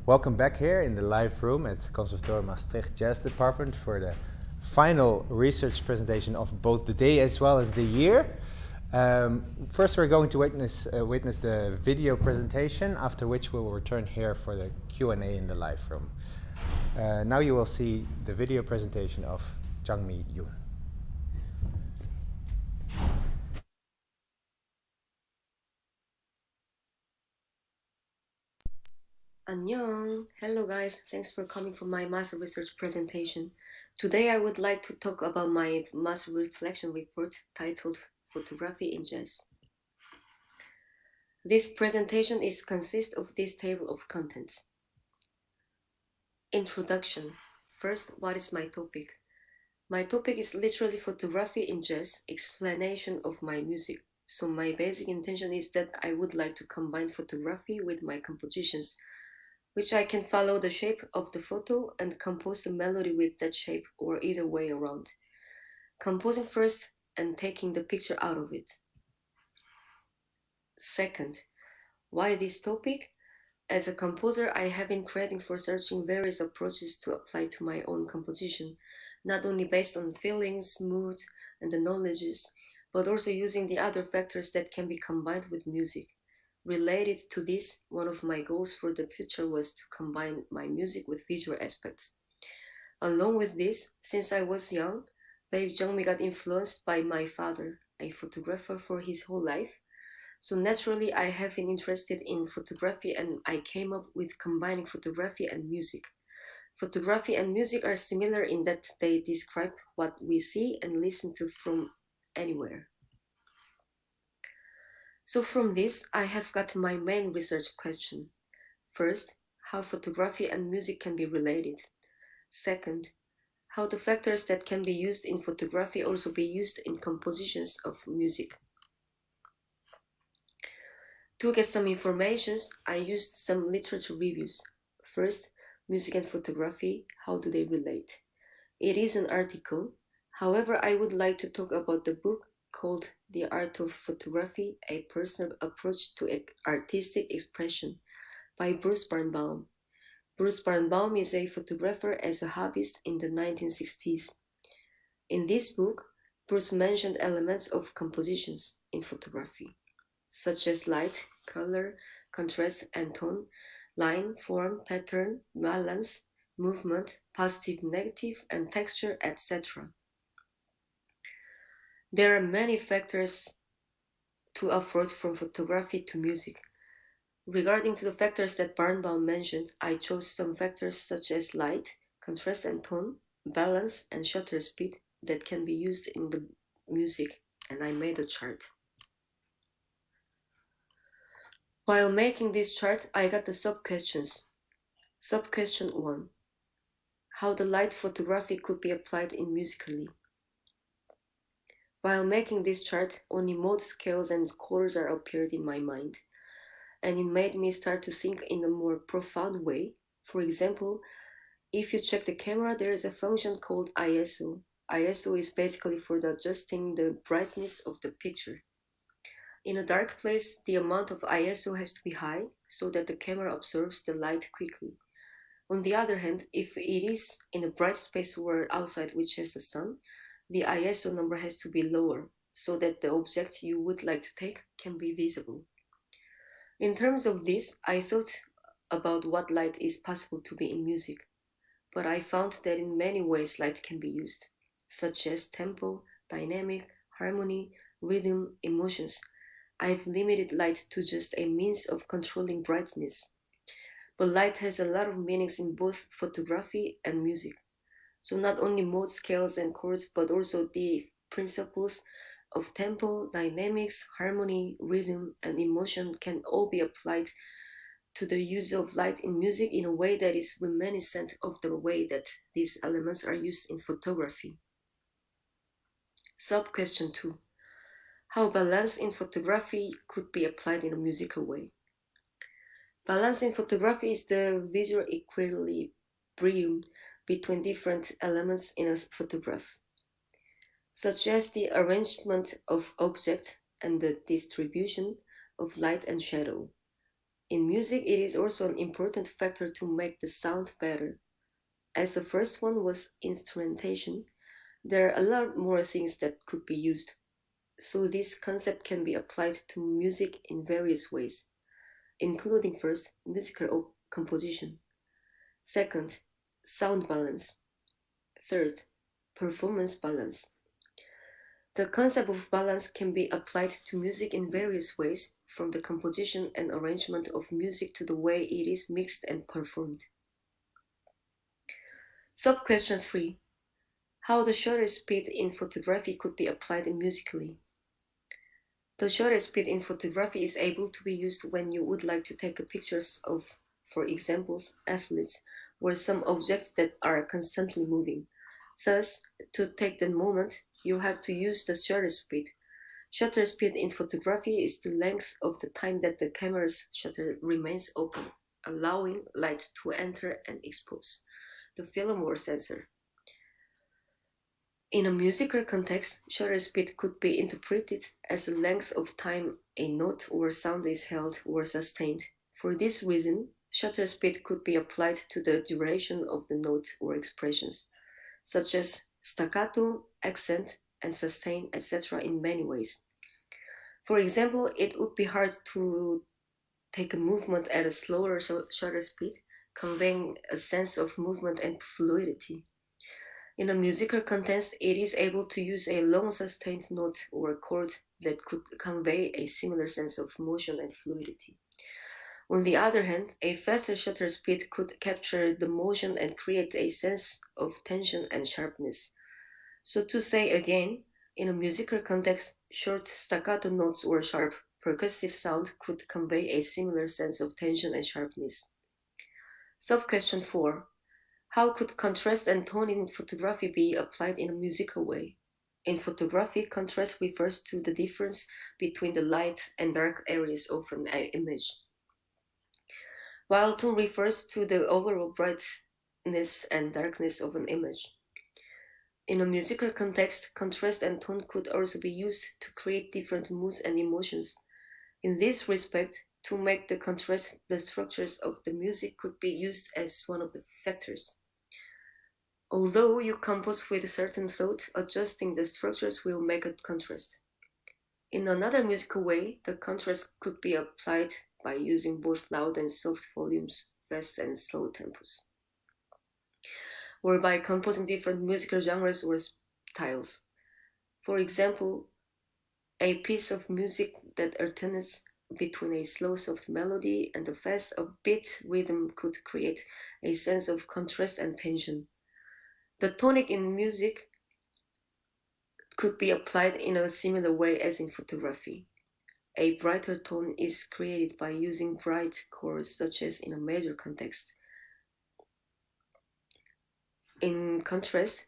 Welcome back here in the live room at Conservatoire Maastricht Jazz Department for the final research presentation of both the day as well as the year. First we're going to witness the video presentation, after which we will return here for the Q&A in the live room. Now you will see the video presentation of Jungmi Yoon. Annyeong! Hello guys, thanks for coming for my master research presentation. Today I would like to talk about my master reflection report titled Photography in Jazz. This presentation consists of this table of contents. Introduction. First, what is my topic? My topic is literally photography in jazz, explanation of my music. So my basic intention is that I would like to combine photography with my compositions, which I can follow the shape of the photo and compose the melody with that shape or either way around. Composing first and taking the picture out of it. Second, why this topic? As a composer, I have been craving for searching various approaches to apply to my own composition, not only based on feelings, mood, and the knowledges, but also using the other factors that can be combined with music. Related to this, one of my goals for the future was to combine my music with visual aspects. Along with this, since I was young, baby Jungmi got influenced by my father, a photographer for his whole life. So naturally, I have been interested in photography and I came up with combining photography and music. Photography and music are similar in that they describe what we see and listen to from anywhere. So from this, I have got my main research question. First, how photography and music can be related. Second, how the factors that can be used in photography also be used in compositions of music. To get some information, I used some literature reviews. First, music and photography, how do they relate? It is an article. However, I would like to talk about the book called The Art of Photography, A Personal Approach to Artistic Expression by Bruce Birnbaum. Bruce Birnbaum is a photographer as a hobbyist in the 1960s. In this book, Bruce mentioned elements of compositions in photography, such as light, color, contrast and tone, line, form, pattern, balance, movement, positive, negative, and texture, etc. There are many factors to afford from photography to music. Regarding to the factors that Birnbaum mentioned, I chose some factors such as light, contrast and tone, balance, and shutter speed that can be used in the music, and I made a chart. While making this chart, I got the sub-questions. Sub-question 1. How the light photography could be applied in musically. While making this chart, only mode scales and chords are appeared in my mind, and it made me start to think in a more profound way. For example, if you check the camera, there is a function called ISO. ISO is basically for adjusting the brightness of the picture. In a dark place, the amount of ISO has to be high so that the camera absorbs the light quickly. On the other hand, if it is in a bright space where outside which has the sun, the ISO number has to be lower so that the object you would like to take can be visible. In terms of this, I thought about what light is possible to be in music, but I found that in many ways light can be used, such as tempo, dynamic, harmony, rhythm, emotions. I've limited light to just a means of controlling brightness. But light has a lot of meanings in both photography and music. So not only mode scales and chords, but also the principles of tempo, dynamics, harmony, rhythm, and emotion can all be applied to the use of light in music in a way that is reminiscent of the way that these elements are used in photography. Sub-question 2. How balance in photography could be applied in a musical way. Balance in photography is the visual equilibrium between different elements in a photograph, such as the arrangement of objects and the distribution of light and shadow. In music, it is also an important factor to make the sound better. As the first one was instrumentation, there are a lot more things that could be used. So this concept can be applied to music in various ways, including first, musical composition, second, sound balance, third, performance balance. The concept of balance can be applied to music in various ways, from the composition and arrangement of music to the way it is mixed and performed. Sub question 3. How the shutter speed in photography could be applied musically. The shutter speed in photography is able to be used when you would like to take pictures of, for example, athletes or some objects that are constantly moving. Thus, to take the moment, you have to use the shutter speed. Shutter speed in photography is the length of the time that the camera's shutter remains open, allowing light to enter and expose the film or sensor. In a musical context, shutter speed could be interpreted as the length of time a note or sound is held or sustained. For this reason, shutter speed could be applied to the duration of the note or expressions, such as staccato, accent, and sustain, etc., in many ways. For example, it would be hard to take a movement at a slower shutter speed, conveying a sense of movement and fluidity. In a musical context, it is able to use a long sustained note or chord that could convey a similar sense of motion and fluidity. On the other hand, a faster shutter speed could capture the motion and create a sense of tension and sharpness. So, to say again, in a musical context, short staccato notes or sharp percussive sound could convey a similar sense of tension and sharpness. Sub question 4. How could contrast and tone in photography be applied in a musical way? In photography, contrast refers to the difference between the light and dark areas of an image, while tone refers to the overall brightness and darkness of an image. In a musical context, contrast and tone could also be used to create different moods and emotions. In this respect, to make the contrast, the structures of the music could be used as one of the factors. Although you compose with a certain thought, adjusting the structures will make a contrast. In another musical way, the contrast could be applied by using both loud and soft volumes, fast and slow tempos, or by composing different musical genres or styles. For example, a piece of music that alternates between a slow soft melody and a fast upbeat rhythm could create a sense of contrast and tension. The tonic in music could be applied in a similar way as in photography. A brighter tone is created by using bright chords, such as in a major context. In contrast,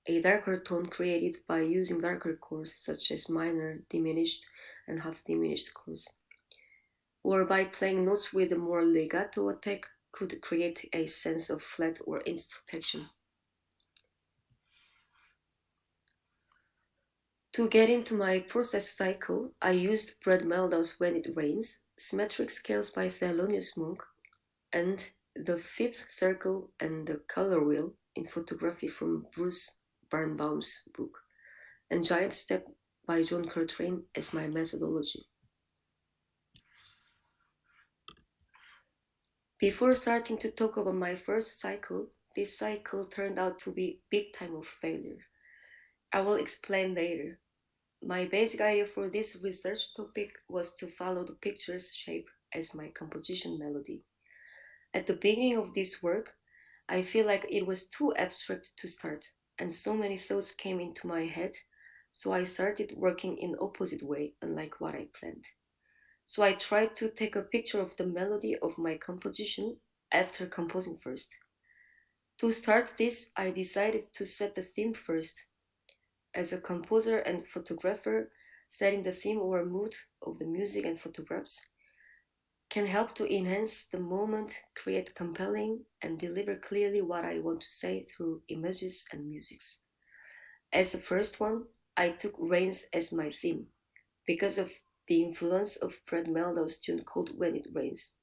a darker tone created by using darker chords, such as minor, diminished, and half diminished chords, or by playing notes with a more legato attack, could create a sense of flat or introspection. To get into my process cycle, I used Brad Meldau's When It Rains, Symmetric Scales by Thelonious Monk, and The Fifth Circle and the Color Wheel in photography from Bruce Barnbaum's book, and Giant Step by John Coltrane as my methodology. Before starting to talk about my first cycle, this cycle turned out to be big time of failure. I will explain later. My basic idea for this research topic was to follow the picture's shape as my composition melody. At the beginning of this work, I feel like it was too abstract to start, and so many thoughts came into my head, so I started working in opposite way, unlike what I planned. So I tried to take a picture of the melody of my composition after composing first. To start this, I decided to set the theme first. As a composer and photographer, setting the theme or mood of the music and photographs can help to enhance the moment, create compelling, and deliver clearly what I want to say through images and musics. As the first one, I took Rains as my theme because of the influence of Brad Meldau's tune called When It Rains.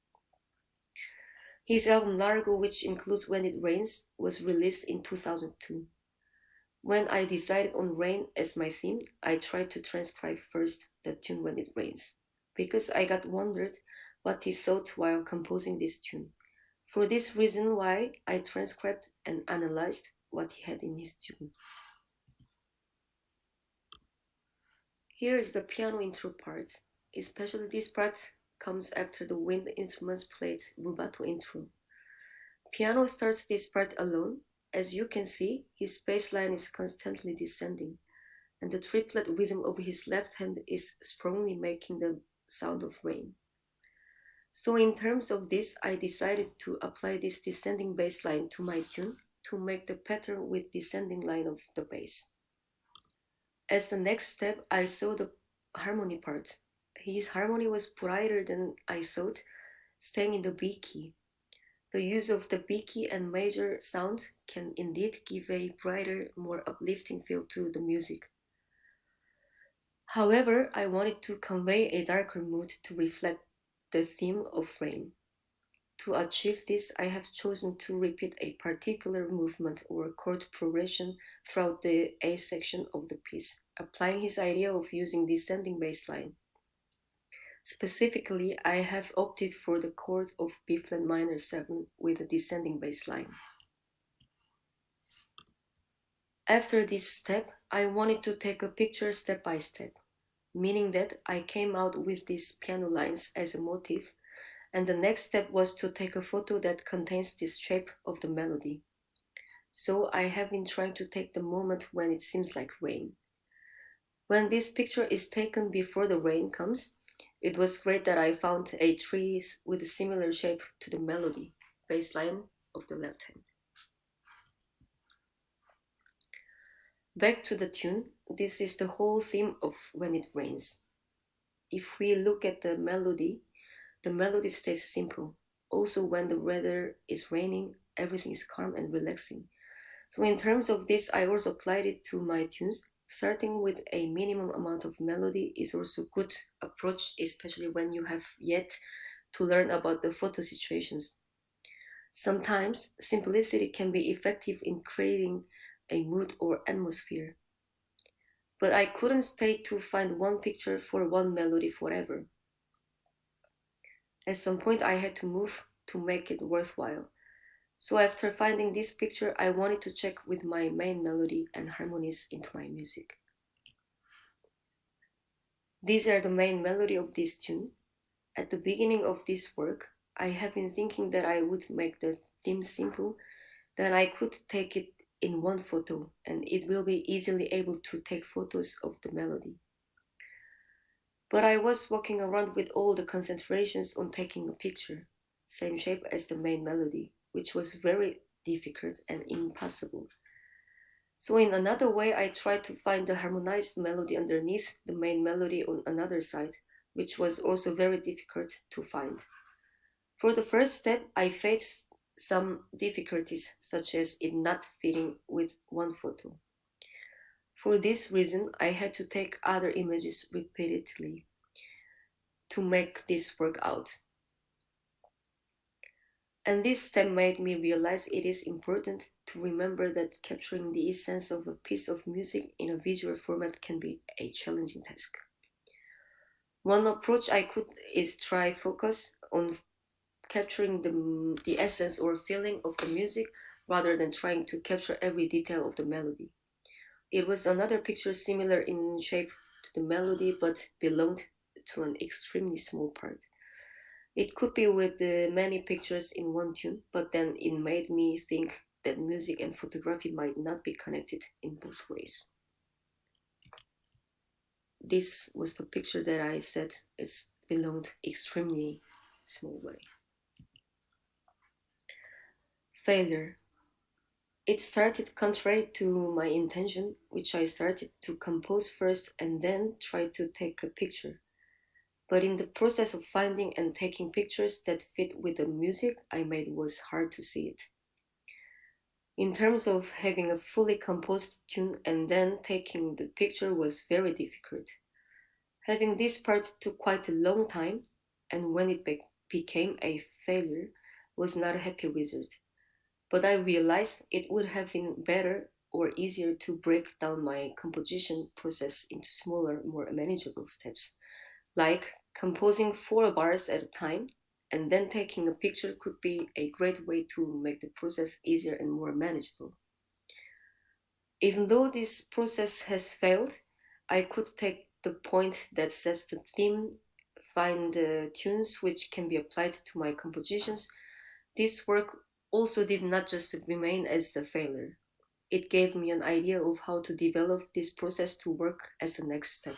His album Largo, which includes When It Rains, was released in 2002. When I decided on rain as my theme, I tried to transcribe first the tune When It Rains, because I got wondered what he thought while composing this tune. For this reason why I transcribed and analyzed what he had in his tune. Here is the piano intro part. Especially this part comes after the wind instruments played rubato intro. Piano starts this part alone. As you can see, his bass line is constantly descending, and the triplet rhythm of his left hand is strongly making the sound of rain. So in terms of this, I decided to apply this descending bass line to my tune to make the pattern with descending line of the bass. As the next step, I saw the harmony part. His harmony was brighter than I thought, staying in the B key. The use of the B key and major sound can indeed give a brighter, more uplifting feel to the music. However, I wanted to convey a darker mood to reflect the theme of rain. To achieve this, I have chosen to repeat a particular movement or chord progression throughout the A section of the piece, applying his idea of using descending bass line. Specifically, I have opted for the chord of B flat minor 7 with a descending bass line. After this step, I wanted to take a picture step by step, meaning that I came out with these piano lines as a motif, and the next step was to take a photo that contains this shape of the melody. So I have been trying to take the moment when it seems like rain. When this picture is taken before the rain comes, it was great that I found a tree with a similar shape to the melody, bass line of the left hand. Back to the tune, this is the whole theme of When It Rains. If we look at the melody stays simple. Also, when the weather is raining, everything is calm and relaxing. So, in terms of this, I also applied it to my tunes. Starting with a minimum amount of melody is also a good approach, especially when you have yet to learn about the photo situations. Sometimes simplicity can be effective in creating a mood or atmosphere. But I couldn't stay to find one picture for one melody forever. At some point, I had to move to make it worthwhile. So after finding this picture, I wanted to check with my main melody and harmonies into my music. These are the main melody of this tune. At the beginning of this work, I have been thinking that I would make the theme simple, that I could take it in one photo and it will be easily able to take photos of the melody. But I was walking around with all the concentrations on taking a picture, same shape as the main melody, which was very difficult and impossible. So in another way, I tried to find the harmonized melody underneath the main melody on another side, which was also very difficult to find. For the first step, I faced some difficulties, such as it not fitting with one photo. For this reason, I had to take other images repeatedly to make this work out. And this step made me realize it is important to remember that capturing the essence of a piece of music in a visual format can be a challenging task. One approach I could is try focus on capturing the essence or feeling of the music rather than trying to capture every detail of the melody. It was another picture similar in shape to the melody but belonged to an extremely small part. It could be with the many pictures in one tune, but then it made me think that music and photography might not be connected in both ways. This was the picture that I said it belonged extremely small way. Failure. It started contrary to my intention, which I started to compose first and then try to take a picture. But in the process of finding and taking pictures that fit with the music I made was hard to see it. In terms of having a fully composed tune and then taking the picture was very difficult. Having this part took quite a long time, and when it became a failure, was not a happy result. But I realized it would have been better or easier to break down my composition process into smaller, more manageable steps, like composing 4 bars at a time, and then taking a picture could be a great way to make the process easier and more manageable. Even though this process has failed, I could take the point that sets the theme, find the tunes which can be applied to my compositions. This work also did not just remain as a failure. It gave me an idea of how to develop this process to work as a next step.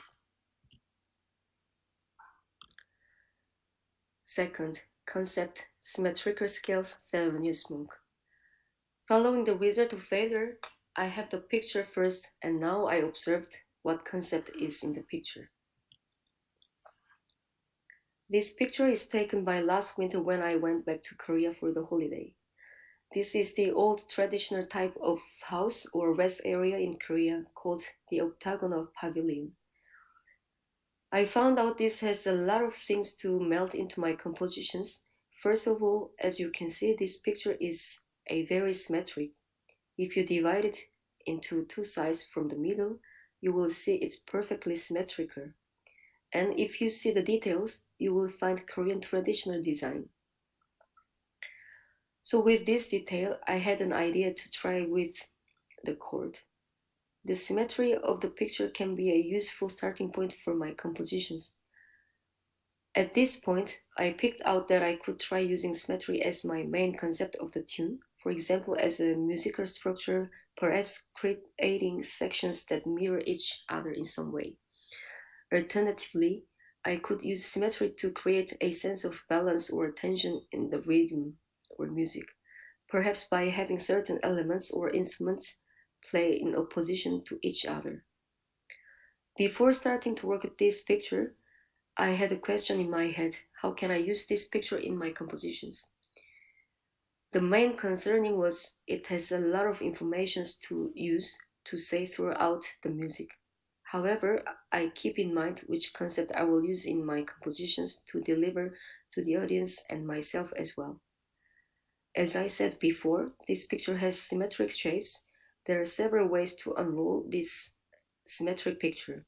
Second, concept symmetrical scales Thelonious Monk. Following the result of failure, I have the picture first and now I observed what concept is in the picture. This picture is taken by last winter when I went back to Korea for the holiday. This is the old traditional type of house or rest area in Korea called the octagonal pavilion. I found out this has a lot of things to melt into my compositions. First of all, as you can see, this picture is a very symmetric. If you divide it into two sides from the middle, you will see it's perfectly symmetrical. And if you see the details, you will find Korean traditional design. So with this detail, I had an idea to try with the chord. The symmetry of the picture can be a useful starting point for my compositions. At this point, I picked out that I could try using symmetry as my main concept of the tune, for example, as a musical structure, perhaps creating sections that mirror each other in some way. Alternatively, I could use symmetry to create a sense of balance or tension in the rhythm or music, perhaps by having certain elements or instruments play in opposition to each other. Before starting to work at this picture, I had a question in my head: how can I use this picture in my compositions? The main concerning was it has a lot of information to use to say throughout the music. However, I keep in mind which concept I will use in my compositions to deliver to the audience and myself as well. As I said before, this picture has symmetric shapes. There are several ways to unroll this symmetric picture.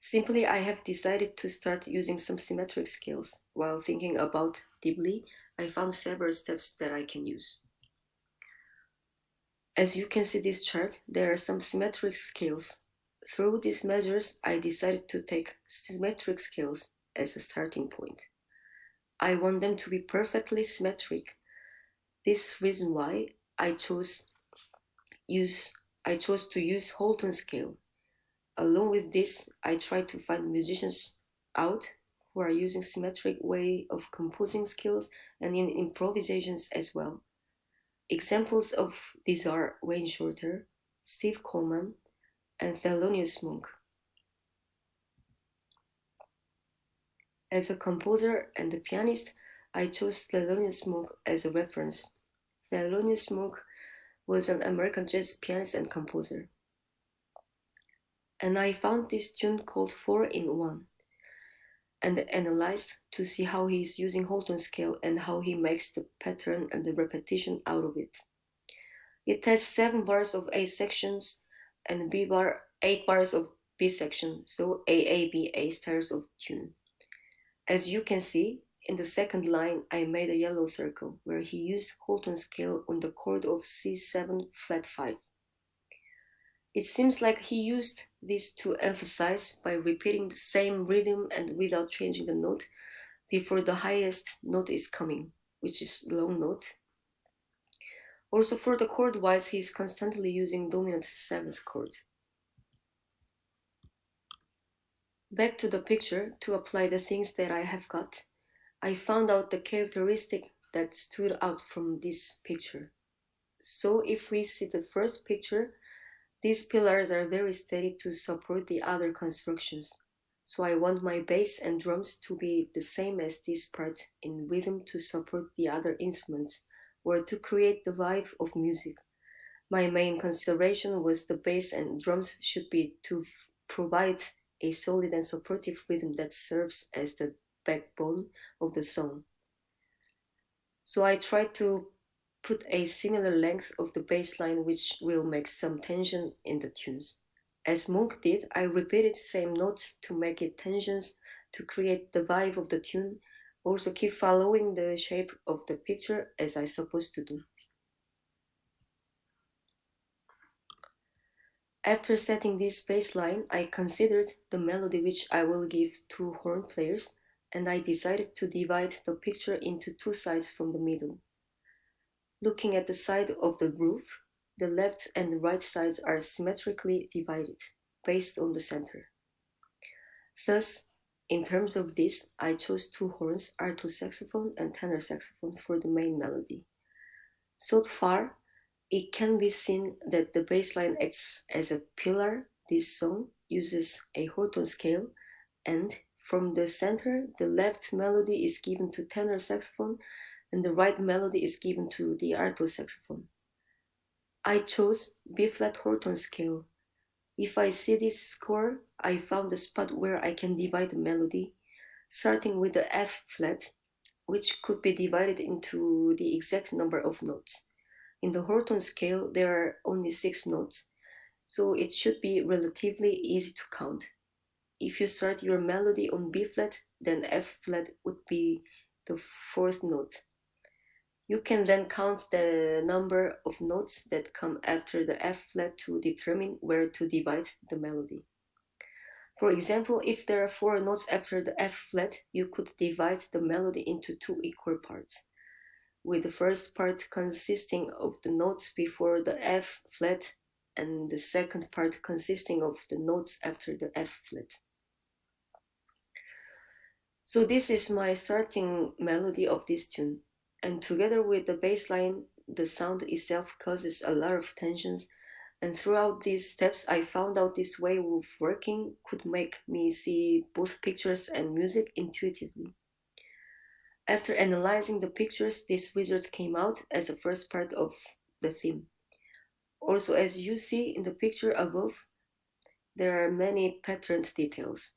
Simply, I have decided to start using some symmetric scales. While thinking about deeply, I found several steps that I can use. As you can see this chart, there are some symmetric scales. Through these measures, I decided to take symmetric scales as a starting point. I want them to be perfectly symmetric. This reason why use I chose to use whole tone scale. Along with this, I try to find musicians out who are using symmetric way of composing skills and in improvisations as well. Examples of these are Wayne Shorter, Steve Coleman, and Thelonious Monk. As a composer and a pianist, I chose Thelonious Monk as a reference. Thelonious Monk was an American jazz pianist and composer. And I found this tune called 4 in 1 and analyzed to see how he is using whole tone scale and how he makes the pattern and the repetition out of it. It has 7 bars of A sections and B bar 8 bars of B section, so A styles of tune. As you can see, in the second line I made a yellow circle where he used whole tone scale on the chord of C7 flat 5. It seems like he used this to emphasize by repeating the same rhythm and without changing the note before the highest note is coming, which is long note. Also for the chord wise, he is constantly using dominant 7th chord. Back to the picture to apply the things that I have got. I found out the characteristic that stood out from this picture. So if we see the first picture, these pillars are very steady to support the other constructions. So I want my bass and drums to be the same as this part in rhythm to support the other instruments or to create the vibe of music. My main consideration was the bass and drums should be to provide a solid and supportive rhythm that serves as the backbone of the song. So I tried to put a similar length of the bass line which will make some tension in the tunes. As Monk did, I repeated same notes to make it tensions to create the vibe of the tune, also keep following the shape of the picture as I supposed to do. After setting this bass line, I considered the melody which I will give to horn players, and I decided to divide the picture into two sides from the middle. Looking at the side of the roof, the left and the right sides are symmetrically divided, based on the center. Thus, in terms of this, I chose two horns, alto saxophone and tenor saxophone, for the main melody. So far, it can be seen that the bass line acts as a pillar. This song uses a Horton scale, and from the center, the left melody is given to tenor saxophone and the right melody is given to the alto saxophone. I chose B flat Horton scale. If I see this score, I found a spot where I can divide the melody, starting with the F flat, which could be divided into the exact number of notes. In the Horton scale, there are only 6 notes, so it should be relatively easy to count. If you start your melody on B flat, then F flat would be the fourth note. You can then count the number of notes that come after the F flat to determine where to divide the melody. For example, if there are 4 notes after the F flat, you could divide the melody into two equal parts, with the first part consisting of the notes before the F flat and the second part consisting of the notes after the F flat. So this is my starting melody of this tune, and together with the bass line, the sound itself causes a lot of tensions, and throughout these steps I found out this way of working could make me see both pictures and music intuitively. After analyzing the pictures, this result came out as the first part of the theme. Also, as you see in the picture above, there are many patterned details.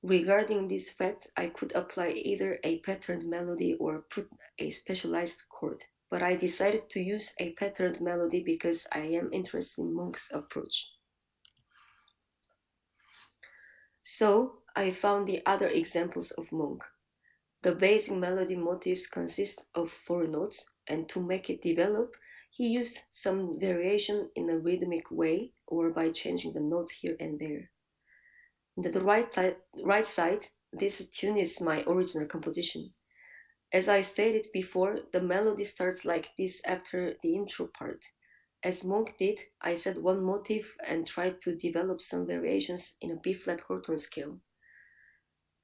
Regarding this fact, I could apply either a patterned melody or put a specialized chord, but I decided to use a patterned melody because I am interested in Monk's approach. So, I found the other examples of Monk. The basic melody motifs consist of 4 notes, and to make it develop, he used some variation in a rhythmic way or by changing the note here and there. The right side, this tune is my original composition. As I stated before, the melody starts like this after the intro part. As Monk did, I set one motif and tried to develop some variations in a B flat Horton scale.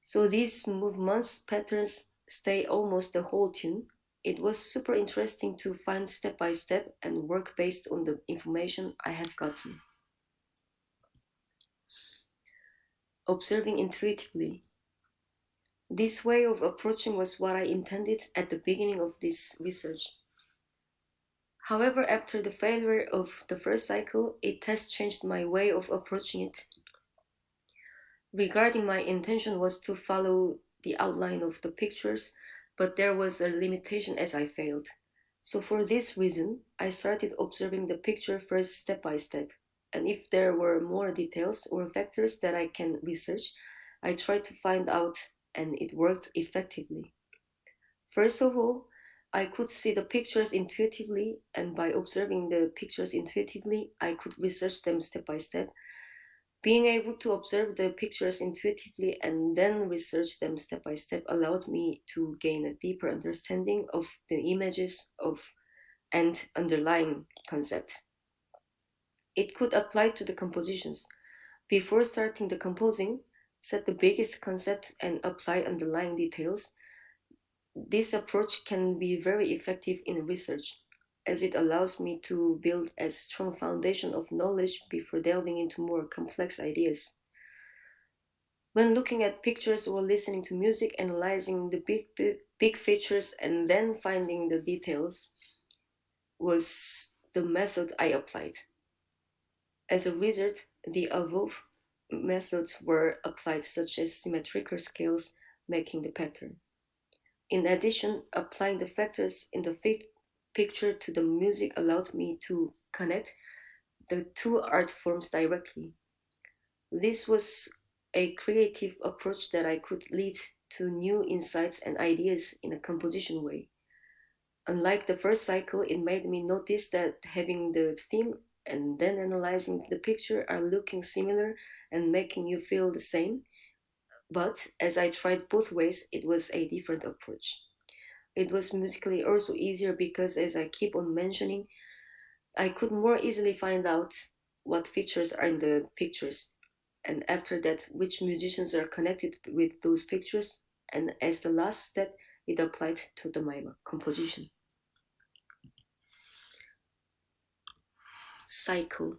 So these movements patterns stay almost the whole tune. It was super interesting to find step by step and work based on the information I have gotten. Observing intuitively. This way of approaching was what I intended at the beginning of this research. However, after the failure of the first cycle, it has changed my way of approaching it. Regarding my intention was to follow the outline of the pictures, but there was a limitation as I failed. So for this reason, I started observing the picture first step by step. And if there were more details or factors that I can research, I tried to find out and it worked effectively. First of all, I could see the pictures intuitively, and by observing the pictures intuitively, I could research them step by step. Being able to observe the pictures intuitively and then research them step by step allowed me to gain a deeper understanding of the images of and underlying concept. It could apply to the compositions. Before starting the composing, set the biggest concept and apply underlying details. This approach can be very effective in research, as it allows me to build a strong foundation of knowledge before delving into more complex ideas. When looking at pictures or listening to music, analyzing the big features and then finding the details was the method I applied. As a result, the above methods were applied, such as symmetrical scales, making the pattern. In addition, applying the factors in the picture to the music allowed me to connect the two art forms directly. This was a creative approach that I could lead to new insights and ideas in a composition way. Unlike the first cycle, it made me notice that having the theme and then analyzing the picture are looking similar and making you feel the same. But as I tried both ways, it was a different approach. It was musically also easier because, as I keep on mentioning, I could more easily find out what features are in the pictures, and after that, which musicians are connected with those pictures. And as the last step, it applied to my composition. Cycle.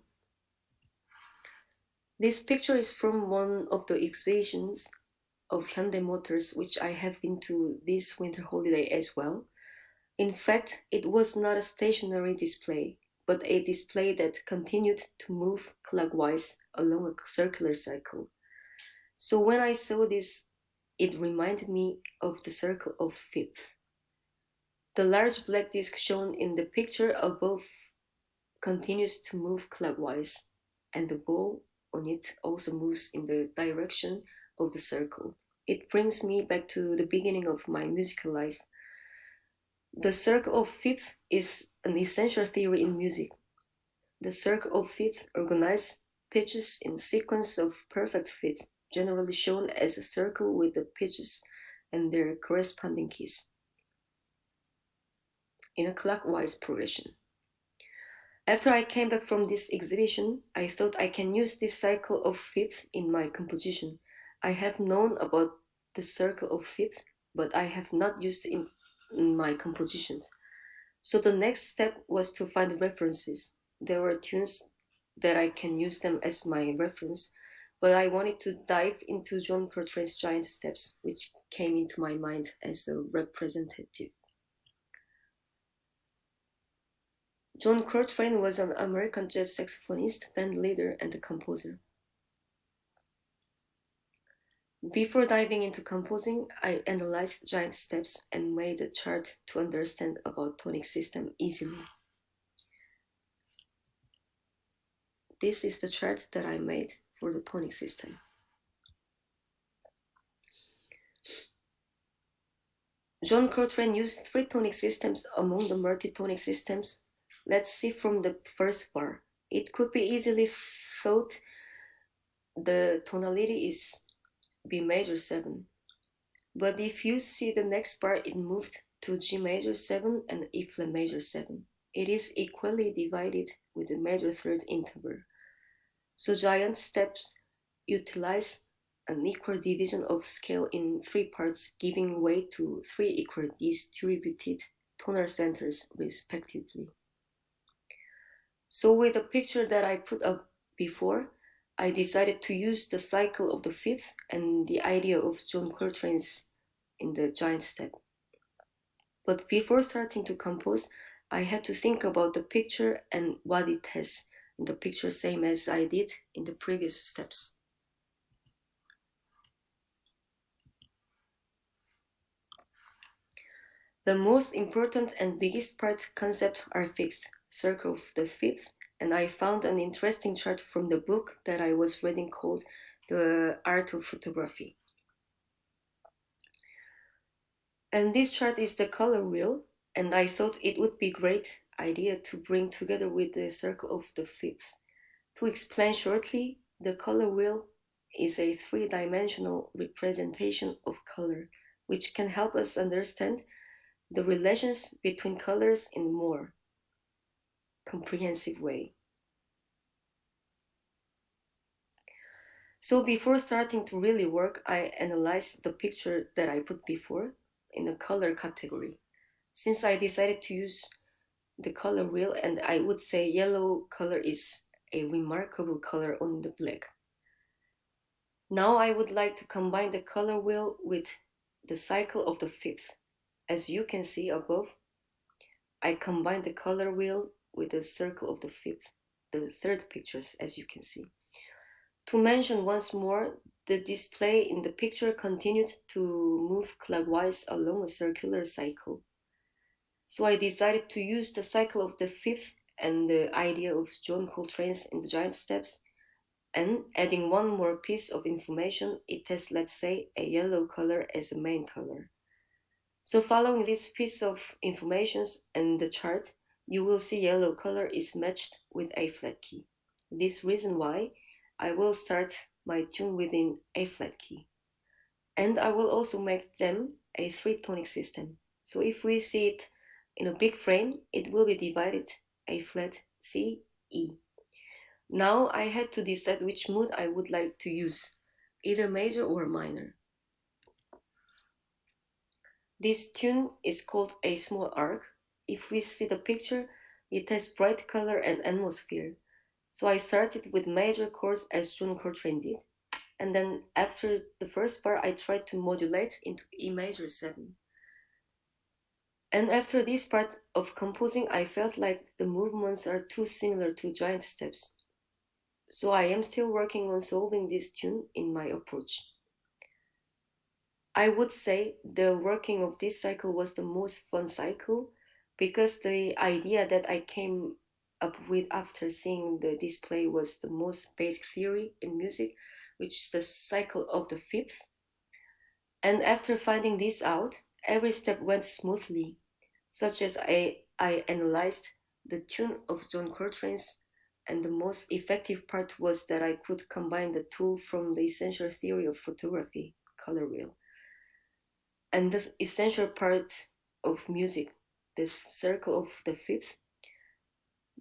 This picture is from one of the exhibitions of Hyundai Motors, which I have been to this winter holiday as well. In fact, it was not a stationary display, but a display that continued to move clockwise along a circular cycle. So when I saw this, it reminded me of the circle of fifth. The large black disc shown in the picture above continues to move clockwise, and the ball on it also moves in the direction of the circle. It brings me back to the beginning of my musical life. The circle of fifth is an essential theory in music. The circle of fifth organizes pitches in sequence of perfect fit, generally shown as a circle with the pitches and their corresponding keys in a clockwise progression. After I came back from this exhibition, I thought I can use this cycle of fifth in my composition. I have known about the circle of fifth, but I have not used it in my compositions. So the next step was to find references. There were tunes that I can use them as my reference, but I wanted to dive into John Coltrane's Giant Steps, which came into my mind as the representative. John Coltrane was an American jazz saxophonist, band leader, and composer. Before diving into composing, I analyzed Giant Steps and made a chart to understand about tonic system easily. This is the chart that I made for the tonic system. John Coltrane used three tonic systems among the multi-tonic systems. Let's see from the first bar. It could be easily thought the tonality is B major 7. But if you see the next bar, it moved to G major 7 and E flat major 7. It is equally divided with the major third interval. So giant steps utilize an equal division of scale in three parts, giving way to three equal distributed tonal centers respectively. So with the picture that I put up before, I decided to use the cycle of the fifth and the idea of John Coltrane's in the giant step. But before starting to compose, I had to think about the picture and what it has in the picture, same as I did in the previous steps. The most important and biggest part concepts are fixed, circle of the fifth, and I found an interesting chart from the book that I was reading called The Art of Photography. And this chart is the color wheel, and I thought it would be a great idea to bring together with the circle of the fifth. To explain shortly, the color wheel is a three-dimensional representation of color, which can help us understand the relations between colors in a more comprehensive way. So before starting to really work, I analyzed the picture that I put before in a color category. Since I decided to use the color wheel, and I would say yellow color is a remarkable color on the black. Now I would like to combine the color wheel with the cycle of the fifth. As you can see above, I combine the color wheel with the circle of the fifth, the third pictures as you can see. To mention once more, the display in the picture continued to move clockwise along a circular cycle. So I decided to use the cycle of the fifth and the idea of John Coltrane's in the Giant Steps, and adding one more piece of information, it has, let's say, a yellow color as a main color. So following this piece of information and the chart, you will see yellow color is matched with A flat key. This reason why I will start my tune within A flat key. And I will also make them a three tonic system. So if we see it in a big frame, it will be divided A flat, C, E. Now I had to decide which mood I would like to use, either major or minor. This tune is called a small arc. If we see the picture, it has bright color and atmosphere. So I started with major chords as John Coltrane did, and then after the first bar I tried to modulate into E major 7. And after this part of composing I felt like the movements are too similar to giant steps. So I am still working on solving this tune in my approach. I would say the working of this cycle was the most fun cycle because the idea that I came up with after seeing the display was the most basic theory in music, which is the cycle of the fifth. And after finding this out, every step went smoothly, such as I analyzed the tune of John Coltrane's, and the most effective part was that I could combine the tool from the essential theory of photography, color wheel, and the essential part of music, the circle of the fifth.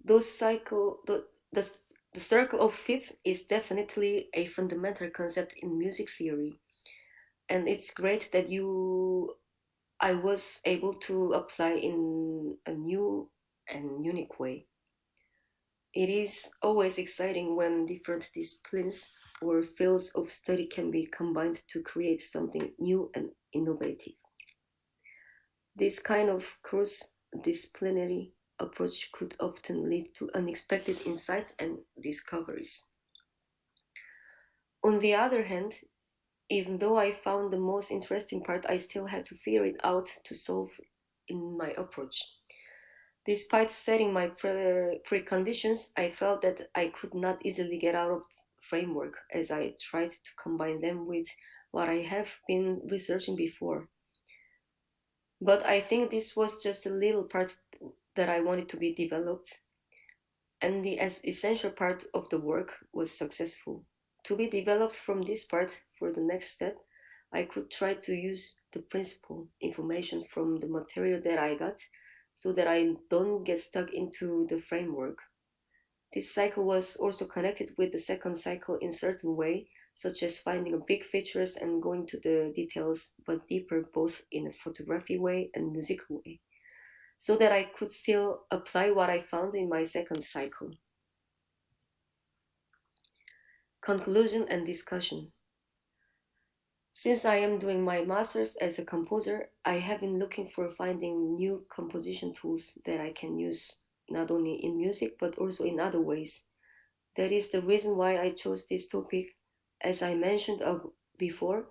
Those cycle the circle of fifth is definitely a fundamental concept in music theory, and it's great that you I was able to apply in a new and unique way. It is always exciting when different disciplines or fields of study can be combined to create something new and innovative. This kind of cross-disciplinary approach could often lead to unexpected insights and discoveries. On the other hand, even though I found the most interesting part, I still had to figure it out to solve in my approach. Despite setting my preconditions, I felt that I could not easily get out of the framework as I tried to combine them with what I have been researching before. But I think this was just a little part that I wanted to be developed, and the essential part of the work was successful. To be developed from this part for the next step, I could try to use the principal information from the material that I got so that I don't get stuck into the framework. This cycle was also connected with the second cycle in certain way, such as finding a big features and going to the details, but deeper both in a photography way and musical way, so that I could still apply what I found in my second cycle. Conclusion and discussion. Since I am doing my master's as a composer, I have been looking for finding new composition tools that I can use not only in music but also in other ways. That is the reason why I chose this topic. As I mentioned before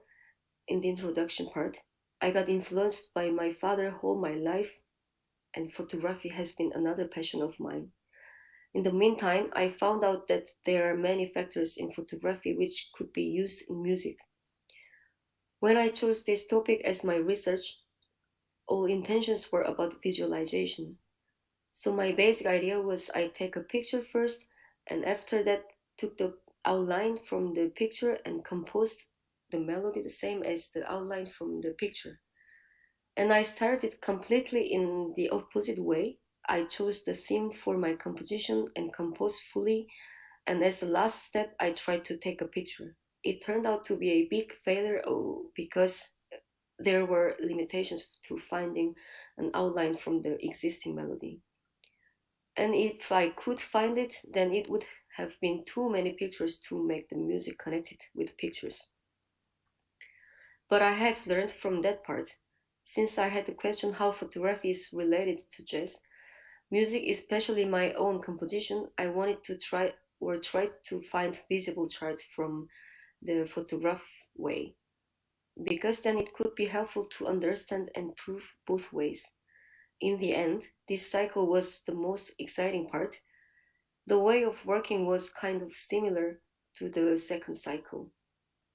in the introduction part, I got influenced by my father all my life, and photography has been another passion of mine. In the meantime, I found out that there are many factors in photography which could be used in music. When I chose this topic as my research, all intentions were about visualization. So my basic idea was I take a picture first, and after that took the outline from the picture and composed the melody the same as the outline from the picture. And I started completely in the opposite way. I chose the theme for my composition and composed fully, and as the last step I tried to take a picture. It turned out to be a big failure because there were limitations to finding an outline from the existing melody. And if I could find it, then it would have been too many pictures to make the music connected with pictures. But I have learned from that part. Since I had to question how photography is related to jazz, music, especially my own composition, I wanted to try to find visible charts from the photograph way, because then it could be helpful to understand and prove both ways. In the end, this cycle was the most exciting part. The way of working was kind of similar to the second cycle.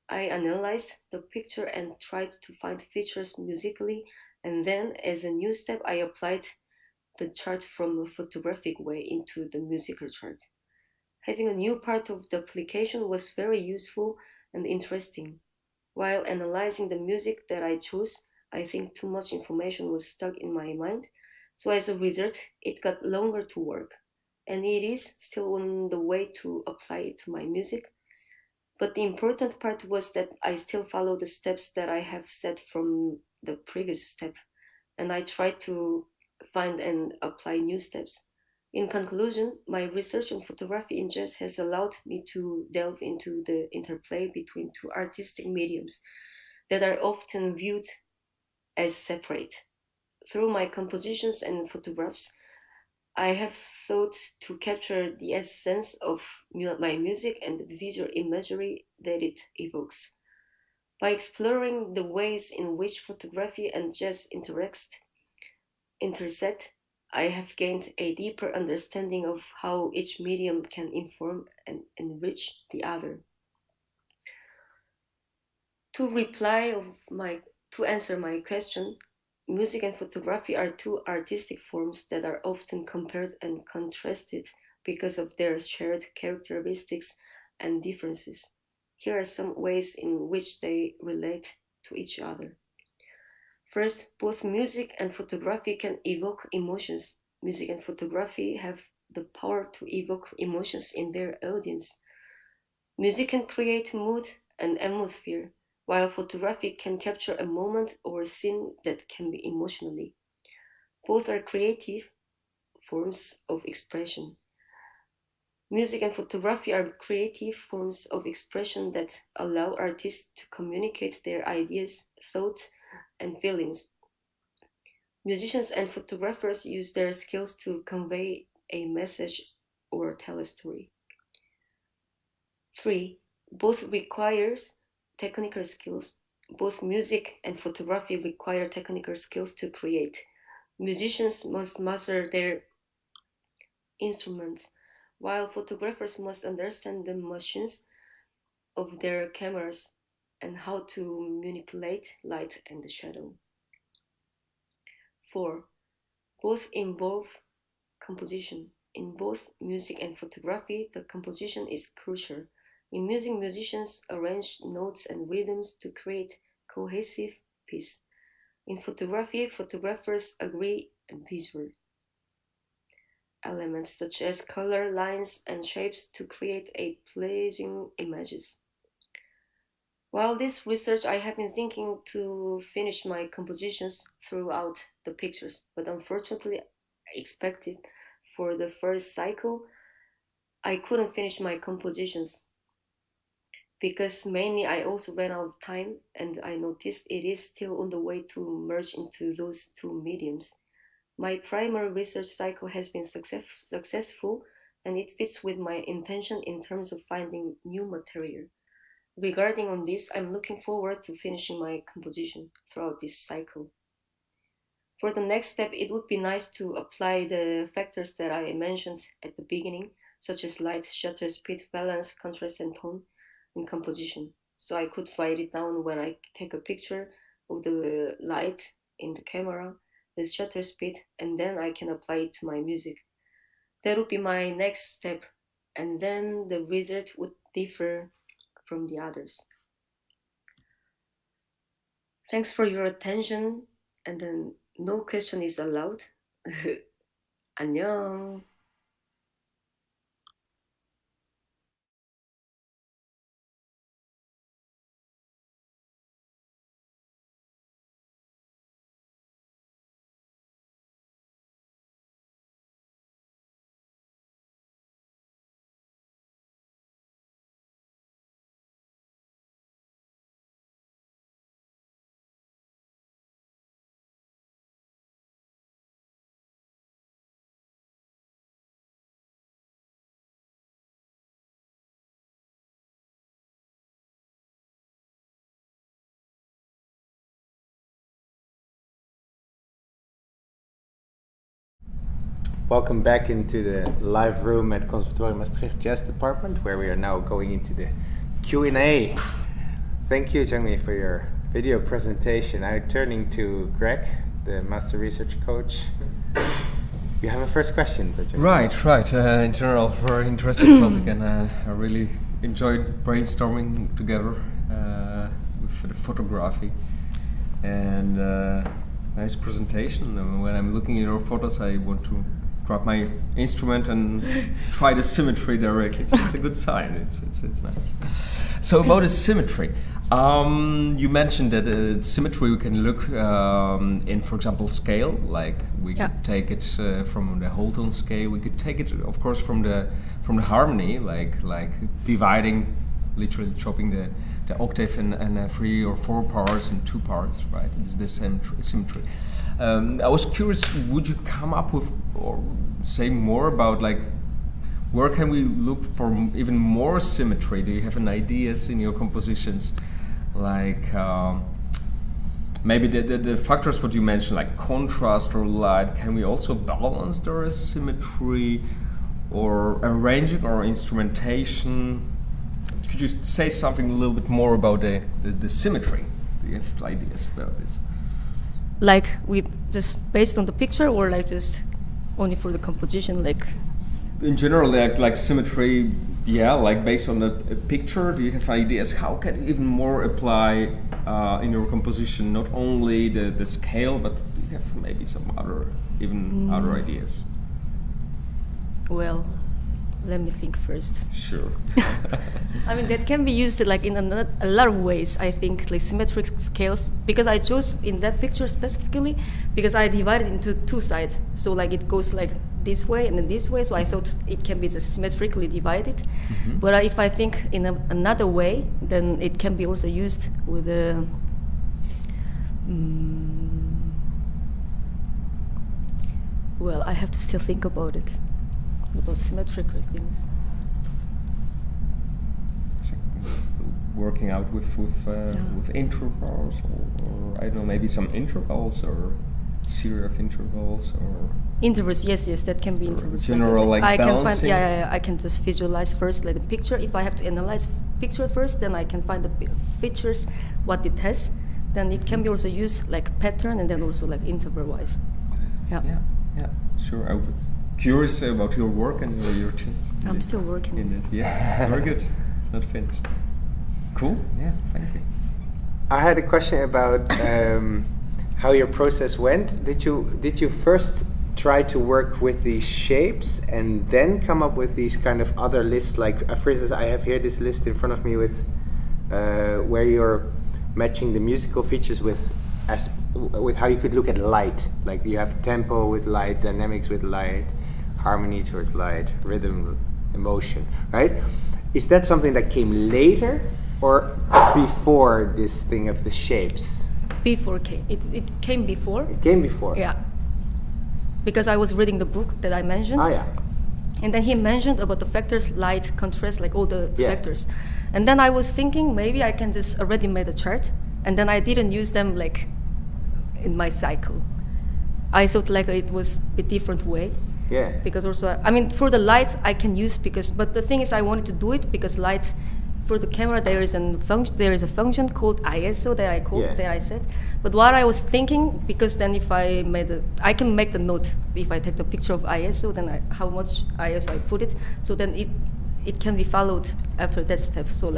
I analyzed the picture and tried to find features musically, and then, as a new step, I applied the chart from a photographic way into the musical chart. Having a new part of the application was very useful and interesting. While analyzing the music that I chose, I think too much information was stuck in my mind, so as a result, it got longer to work. And it is still on the way to apply it to my music. But the important part was that I still follow the steps that I have set from the previous step, and I try to find and apply new steps. In conclusion, my research on photography in jazz has allowed me to delve into the interplay between two artistic mediums that are often viewed as separate. Through my compositions and photographs, I have thought to capture the essence of my music and the visual imagery that it evokes. By exploring the ways in which photography and jazz intersect, I have gained a deeper understanding of how each medium can inform and enrich the other. To reply of my to answer my question, music and photography are two artistic forms that are often compared and contrasted because of their shared characteristics and differences. Here are some ways in which they relate to each other. First, both music and photography can evoke emotions. Music and photography have the power to evoke emotions in their audience. Music can create mood and atmosphere, while photography can capture a moment or a scene that can be emotionally. Both are creative forms of expression. Music and photography are creative forms of expression that allow artists to communicate their ideas, thoughts, and feelings. Musicians and photographers use their skills to convey a message or tell a story. 3. Both requires technical skills. Both music and photography require technical skills to create. Musicians must master their instruments, while photographers must understand the machines of their cameras and how to manipulate light and shadow. 4. Both involve composition. In both music and photography, the composition is crucial. In music, musicians arrange notes and rhythms to create cohesive piece. In photography, photographers agree on visual elements such as color, lines, and shapes to create a pleasing images. While this research, I have been thinking to finish my compositions throughout the pictures, but unfortunately, I expected for the first cycle, I couldn't finish my compositions because mainly I also ran out of time and I noticed it is still on the way to merge into those two mediums. My primary research cycle has been successful and it fits with my intention in terms of finding new material. Regarding on this, I'm looking forward to finishing my composition throughout this cycle. For the next step, it would be nice to apply the factors that I mentioned at the beginning, such as light, shutter speed, balance, contrast, and tone in composition. So I could write it down when I take a picture of the light in the camera, the shutter speed, and then I can apply it to my music. That would be my next step, and then the result would differ from the others. Thanks for your attention, and then no question is allowed. 안녕. Welcome back into the live room at Conservatorium Maastricht Jazz Department, where we are now going into the Q&A. Thank you, Jungmi, for your video presentation. I'm turning to Greg, the Master Research Coach. You have a first question for Jungmi. Right. In general, very interesting topic, and I really enjoyed brainstorming together with the photography. And nice presentation. When I'm looking at your photos, I want to grab my instrument and try the symmetry directly. It's a good sign. It's nice. So about the symmetry, you mentioned that symmetry we can look in, for example, scale. Like we could take it from the whole tone scale. We could take it, of course, from the harmony, like dividing, literally chopping the octave in 3 or 4 parts and 2 parts. Right? It's the same symmetry. I was curious, would you come up with or say more about like where can we look for even more symmetry? Do you have any ideas in your compositions, like maybe the factors what you mentioned, like contrast or light? Can we also balance the symmetry or arranging or instrumentation? Could you say something a little bit more about the symmetry? Do you have ideas about this? Like with just based on the picture, or like just only for the composition, like in general, like symmetry, like based on the picture. Do you have ideas how can you even more apply in your composition, not only the scale, but you have maybe some other other ideas? Well, let me think first. Sure. I mean, that can be used like in a lot of ways, I think, like symmetric scales, because I chose in that picture specifically because I divided into 2 sides. So like it goes like this way and then this way, so I thought it can be just symmetrically divided. Mm-hmm. But if I think in another way, then it can be also used with a well, I have to still think about it. About symmetrical things. So working out with intervals, or I don't know, maybe some intervals or series of intervals, or intervals. Yes, that can be intervals. General like I balancing. can find. I can just visualize first like the picture. If I have to analyze picture first, then I can find the features what it has. Then it can be also used like pattern and then also like interval wise. Yeah. Sure. I would. Curious about your work and your routines. I'm still working in it. Yeah, very good. It's not finished. Cool. Yeah, thank you. I had a question about how your process went. Did you first try to work with these shapes and then come up with these kind of other lists? Like, for instance, I have here this list in front of me with where you're matching the musical features with how you could look at light. Like you have tempo with light, dynamics with light, harmony towards light, rhythm, emotion, right? Is that something that came later or before this thing of the shapes? Before it came before. It came before? Yeah. Because I was reading the book that I mentioned. Oh, yeah. And then he mentioned about the factors, light, contrast, like all the factors. And then I was thinking maybe I can just already made a chart, and then I didn't use them like in my cycle. I thought like it was a different way. Yeah. Because also, I mean, for the light I can use but the thing is I wanted to do it because light, for the camera there is a function called ISO that I said. But what I was thinking, because then if I can make the note if I take the picture of ISO, then how much ISO I put it, so then it can be followed after that step. So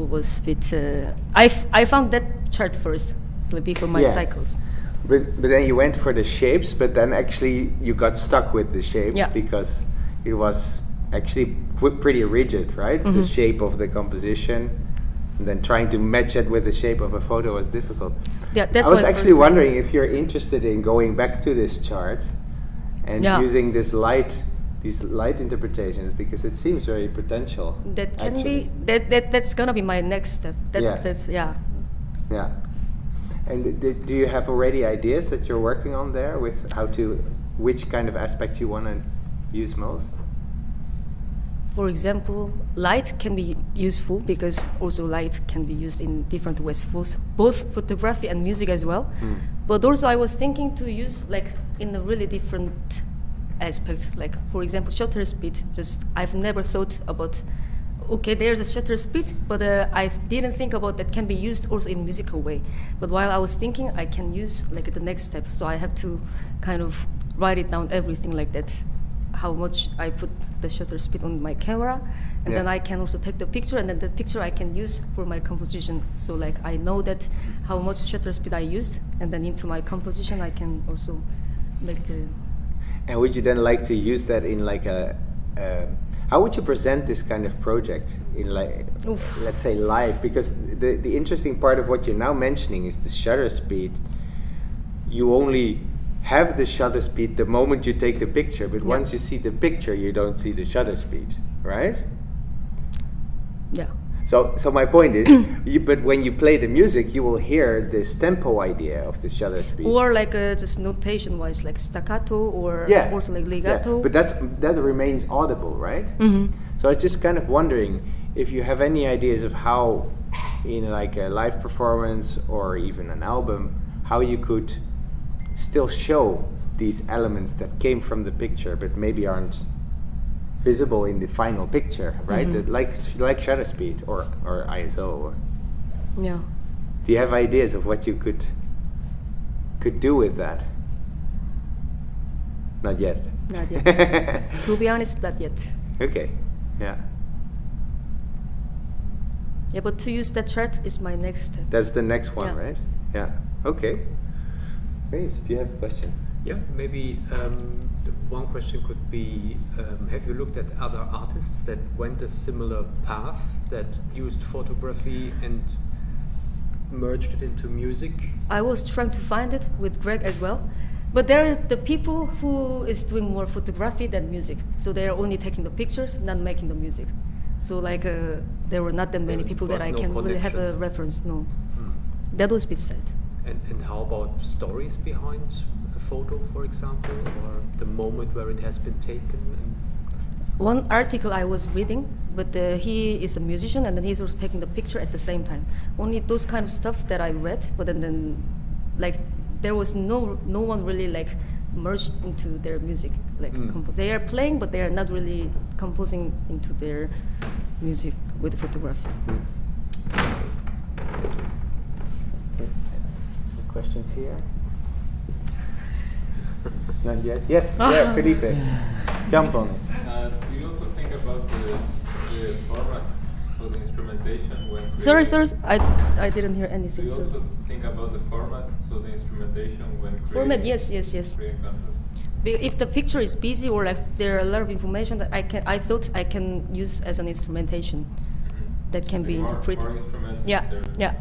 it was a bit. I found that chart first before my cycles. But then you went for the shapes, but then actually you got stuck with the shapes because it was actually pretty rigid, right? Mm-hmm. The shape of the composition, and then trying to match it with the shape of a photo was difficult. Yeah, that's I was actually wondering if you're interested in going back to this chart and using these light interpretations, because it seems very potential. That can be that's gonna be my next step. That's. And do you have already ideas that you're working on there with which kind of aspect you want to use most? For example, light can be useful because also light can be used in different ways, both photography and music as well. But also I was thinking to use like in a really different aspect. Like, for example, shutter speed. Just I've never thought about. Okay, there's a shutter speed, but I didn't think about that can be used also in musical way. But while I was thinking, I can use like the next step. So I have to kind of write it down, everything like that. How much I put the shutter speed on my camera, and then I can also take the picture, and then that picture I can use for my composition. So like I know that how much shutter speed I used, and then into my composition I can also make the. And would you then like to use that in like a? How would you present this kind of project in like, let's say live? Because the interesting part of what you're now mentioning is the shutter speed. You only have the shutter speed the moment you take the picture, but once you see the picture, you don't see the shutter speed, right? Yeah. So my point is, but when you play the music, you will hear this tempo idea of the shutter speed. Or like just notation-wise, like staccato or also like legato. Yeah. But that remains audible, right? Mm-hmm. So I was just kind of wondering if you have any ideas of how, in like a live performance or even an album, how you could still show these elements that came from the picture, but maybe aren't visible in the final picture, right? Mm-hmm. Like shutter speed or ISO. Or yeah. Do you have ideas of what you could do with that? Not yet. Not yet. To be honest, not yet. Okay. Yeah. Yeah, but to use that chart is my next step. That's the next one, Yeah. right? Yeah. Okay. Great. Do you have a question? Yeah, maybe one question could be, have you looked at other artists that went a similar path, that used photography and merged it into music? I was trying to find it with Greg as well, but there are the people who is doing more photography than music. So they are only taking the pictures, not making the music. So like there were not that many people that I can really have a reference. No, that was a bit sad. And how about stories behind a photo, for example, or the moment where it has been taken? One article I was reading, but he is a musician and then he's also taking the picture at the same time. Only those kind of stuff that I read, but then like there was no one really like merged into their music. Like they are playing, but they are not really composing into their music with photography. Questions here? Not yet. Yes. Yeah, Felipe. Jump on it. Do you also think about the format, so the instrumentation when Sorry, I didn't hear anything. Do you also think about the format, so the instrumentation when creating? Format, yes. Creating content? If the picture is busy or like there are a lot of information that I thought I can use as an instrumentation that can be interpreted. More instruments. Yeah.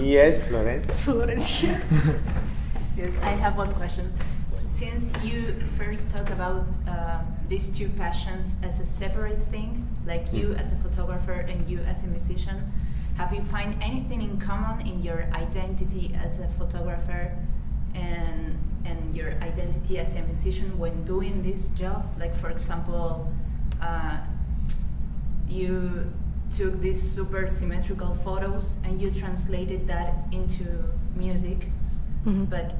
Yes, Florencia. Florencia. Yes, I have one question. Since you first talked about these two passions as a separate thing, like you as a photographer and you as a musician, have you find anything in common in your identity as a photographer and your identity as a musician when doing this job? Like, for example, you took these super symmetrical photos and you translated that into music, but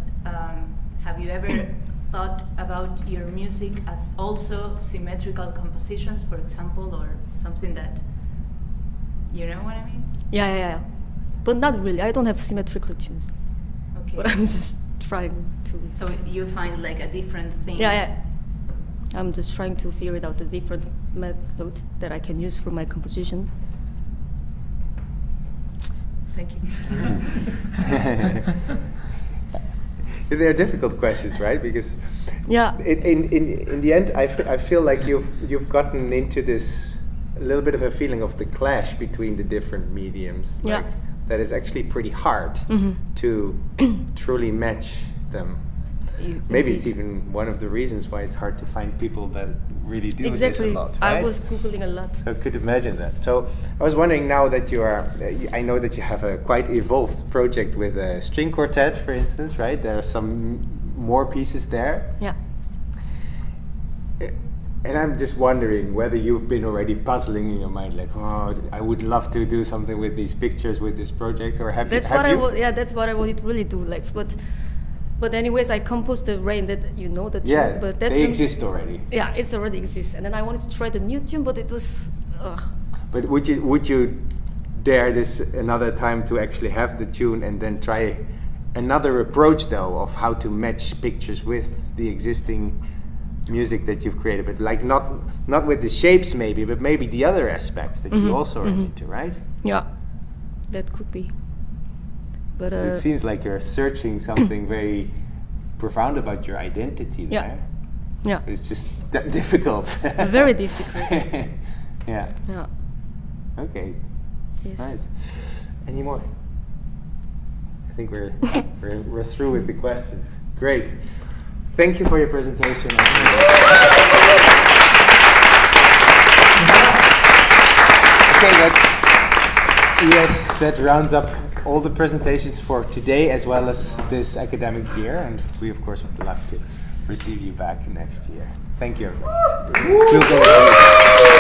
have you ever thought about your music as also symmetrical compositions, for example, or something that, you know what I mean? Yeah. But not really. I don't have symmetrical tunes. Okay. But I'm just trying to. So you find like a different thing. Yeah. I'm just trying to figure it out, a different method that I can use for my composition. Thank you. They are difficult questions, right? Because yeah, in the end, I feel like you've gotten into this a little bit of a feeling of the clash between the different mediums. Yeah. Like, that is actually pretty hard to truly match them. Maybe it's even one of the reasons why it's hard to find people that really do this a lot, right? I was Googling a lot. So I could imagine that. So I was wondering, now that you are, I know that you have a quite evolved project with a string quartet, for instance, right? There are some more pieces there. Yeah. And I'm just wondering whether you've been already puzzling in your mind, like, oh, I would love to do something with these pictures, with this project, or have That's you? what I will. Yeah, that's what I wanted to really do. Like, but anyways, I composed the rain that that Yeah, tune, but that they tune, exist already. Yeah, it's already exists, and then I wanted to try the new tune, but it was. But would you dare this another time to actually have the tune and then try another approach though of how to match pictures with the existing music that you've created, but like not with the shapes maybe, but maybe the other aspects that you also are into, right? Yeah, that could be. But 'Cause it seems like you're searching something very profound about your identity Yeah. there. yeah, It's just difficult. very difficult. Yeah. Yeah. Okay. Yes. Nice. Any more? I think we're through with the questions. Great. Thank you for your presentation. Okay, that rounds up all the presentations for today as well as this academic year, and we of course would love to receive you back next year. Thank you, everyone. We'll go